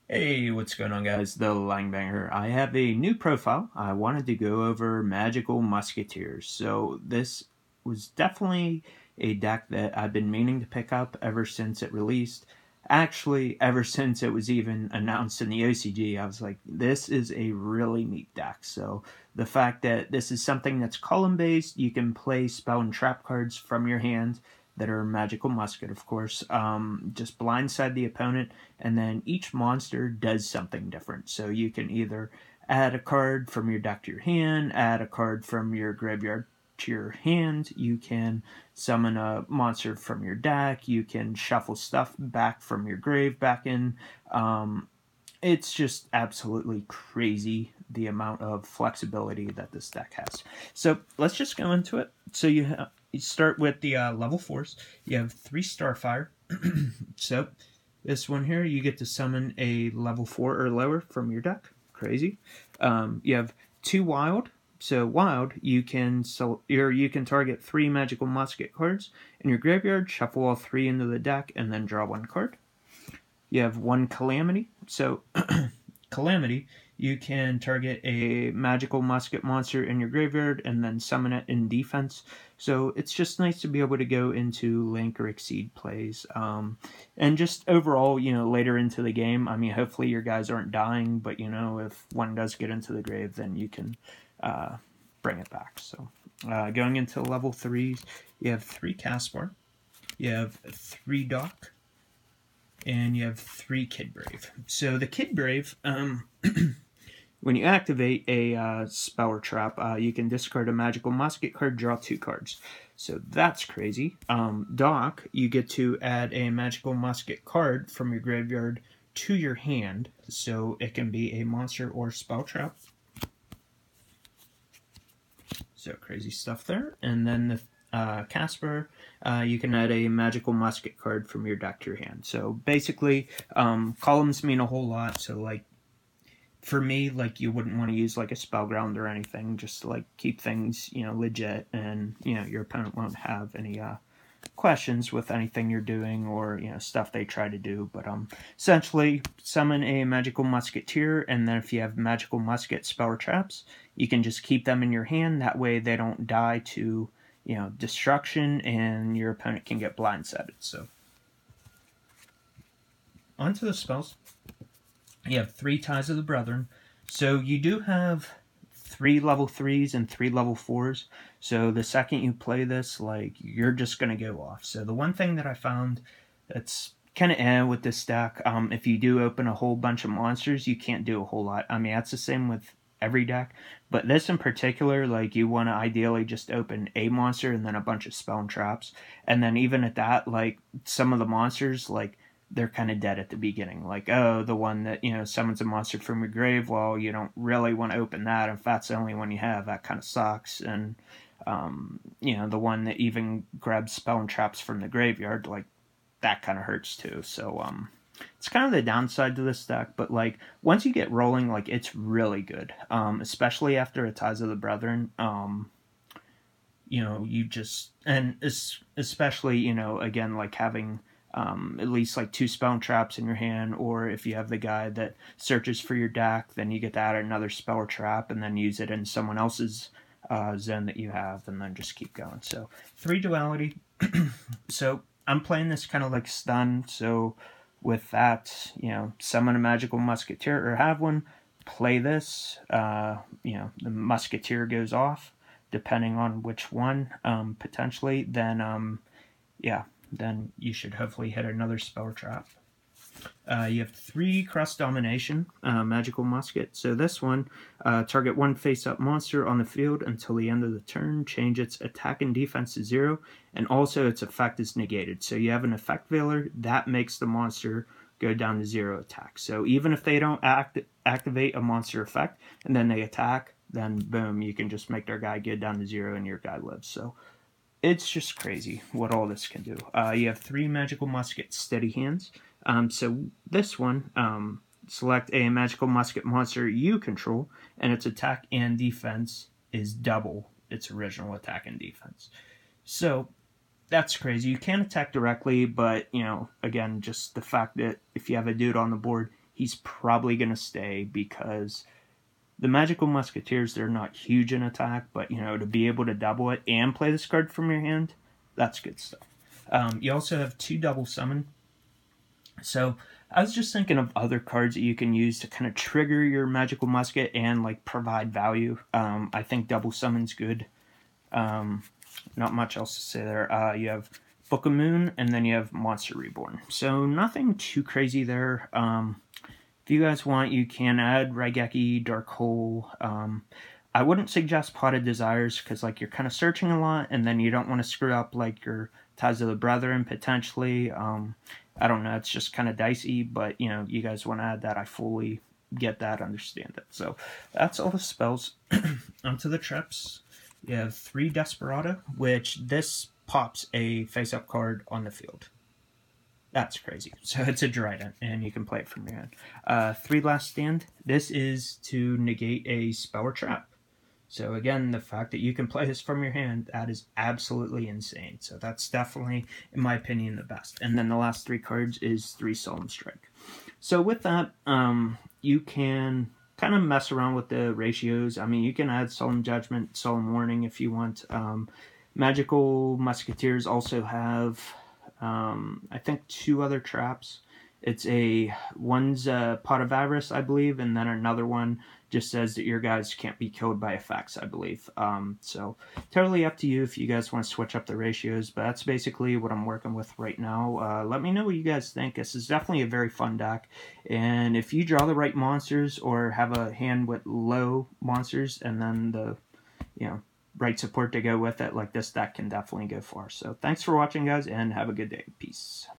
Hey, what's going on, guys? The Langbanger. I have a new profile. I wanted to go over Magical Musketeers. So this was definitely a deck that I've been meaning to pick up ever since it released. Actually, ever since it was even announced in the OCG, I was like, this is a really neat deck. So the fact that this is something that's column-based, you can play spell and trap cards from your hand that are magical musket, of course. Just blindside the opponent, and then each monster does something different. So you can either add a card from your deck to your hand, add a card from your graveyard to your hand, you can summon a monster from your deck, you can shuffle stuff back from your grave back in. It's just absolutely crazy the amount of flexibility that this deck has. So let's just go into it. So you start with the level 4s. You have 3 Starfire. So this one here, you get to summon a level 4 or lower from your deck. Crazy. You have 2 Wild. So Wild, you can target 3 Magical Musket cards in your graveyard, shuffle all 3 into the deck, and then draw 1 card. You have 1 Calamity. So Calamity, you can target a magical musket monster in your graveyard and then summon it in defense. So it's just nice to be able to go into Link or Exceed plays. And just overall, later into the game, I mean, hopefully your guys aren't dying, but, if one does get into the grave, then you can bring it back. So going into level 3s, you have 3 Caspar, you have 3 Doc, and you have 3 Kid Brave. So the Kid Brave, when you activate a spell or trap, you can discard a magical musket card, draw 2 cards. So that's crazy. Doc, you get to add a magical musket card from your graveyard to your hand, so it can be a monster or spell trap. So crazy stuff there. And then the Caspar, you can add a magical musket card from your deck to your hand. So basically, columns mean a whole lot. So like, for me, like, you wouldn't want to use like a spellground or anything, just to like keep things, legit, and your opponent won't have any questions with anything you're doing or stuff they try to do. But essentially, summon a magical musketeer, and then if you have magical musket spell or traps, you can just keep them in your hand. That way they don't die to destruction, and your opponent can get blindsided. So onto the spells. You have 3 Ties of the Brethren. So you do have 3 level 3s and 3 level 4s. So the second you play this, like, you're just going to go off. So the one thing that I found that's kind of with this deck, if you do open a whole bunch of monsters, you can't do a whole lot. I mean, that's the same with every deck. But this in particular, like, you want to ideally just open a monster and then a bunch of spell and traps. And then even at that, like, some of the monsters, like, they're kind of dead at the beginning. Like, oh, the one that, summons a monster from your grave, well, you don't really want to open that. If that's the only one you have, that kind of sucks. And, the one that even grabs spell and traps from the graveyard, like, that kind of hurts too. So, it's kind of the downside to this deck, but, like, once you get rolling, like, it's really good. Especially after a Ties of the Brethren. You just, and especially, again, like, having at least like 2 spell and traps in your hand, or if you have the guy that searches for your deck, then you get to add another spell or trap and then use it in someone else's zone that you have, and then just keep going. So 3 duality. So I'm playing this kind of like stun, so with that, summon a magical musketeer or have one, play this, the musketeer goes off depending on which one, potentially, then then you should hopefully hit another spell trap. You have 3 Cross Domination, Magical Musket. So this one, target 1 face-up monster on the field until the end of the turn, change its attack and defense to 0, and also its effect is negated. So you have an effect veiler, that makes the monster go down to 0 attack. So even if they don't activate a monster effect, and then they attack, then boom, you can just make their guy get down to 0 and your guy lives. So it's just crazy what all this can do. You have 3 Magical Musket Steady Hands. So this one, select a Magical Musket monster you control, and its attack and defense is double its original attack and defense. So that's crazy. You can attack directly, but, again, just the fact that if you have a dude on the board, he's probably going to stay because the Magical Musketeers, they're not huge in attack, but, you know, to be able to double it and play this card from your hand, that's good stuff. You also have 2 double summon. So I was just thinking of other cards that you can use to kind of trigger your Magical Musket and, like, provide value. I think double summon's good. Not much else to say there. You have Book of Moon, and then you have Monster Reborn. So nothing too crazy there. If you guys want, you can add Raigeki, Dark Hole. I wouldn't suggest Potted Desires because, like, you're kind of searching a lot, and then you don't want to screw up, like, your Ties of the Brethren potentially. I don't know. It's just kind of dicey, but, you know, you guys want to add that. I fully get that, understand it. So that's all the spells. Onto the trips. You have 3 Desperado, which this pops a face-up card on the field. That's crazy. So it's a Dryden, and you can play it from your hand. 3 Last Stand. This is to negate a spell or trap. So again, the fact that you can play this from your hand, that is absolutely insane. So that's definitely, in my opinion, the best. And then the last 3 cards is 3 Solemn Strike. So with that, you can kind of mess around with the ratios. I mean, you can add Solemn Judgment, Solemn Warning if you want. Magical Musketeers also have, I think, 2 other traps. One's Pot of Avarice, I believe, and then another one just says that your guys can't be killed by effects, I believe. So totally up to you if you guys want to switch up the ratios, but that's basically what I'm working with right now. Let me know what you guys think. This is definitely a very fun deck, and if you draw the right monsters or have a hand with low monsters and then the, you know, right support to go with it, like, this deck can definitely go far. So thanks for watching, guys, and have a good day. Peace.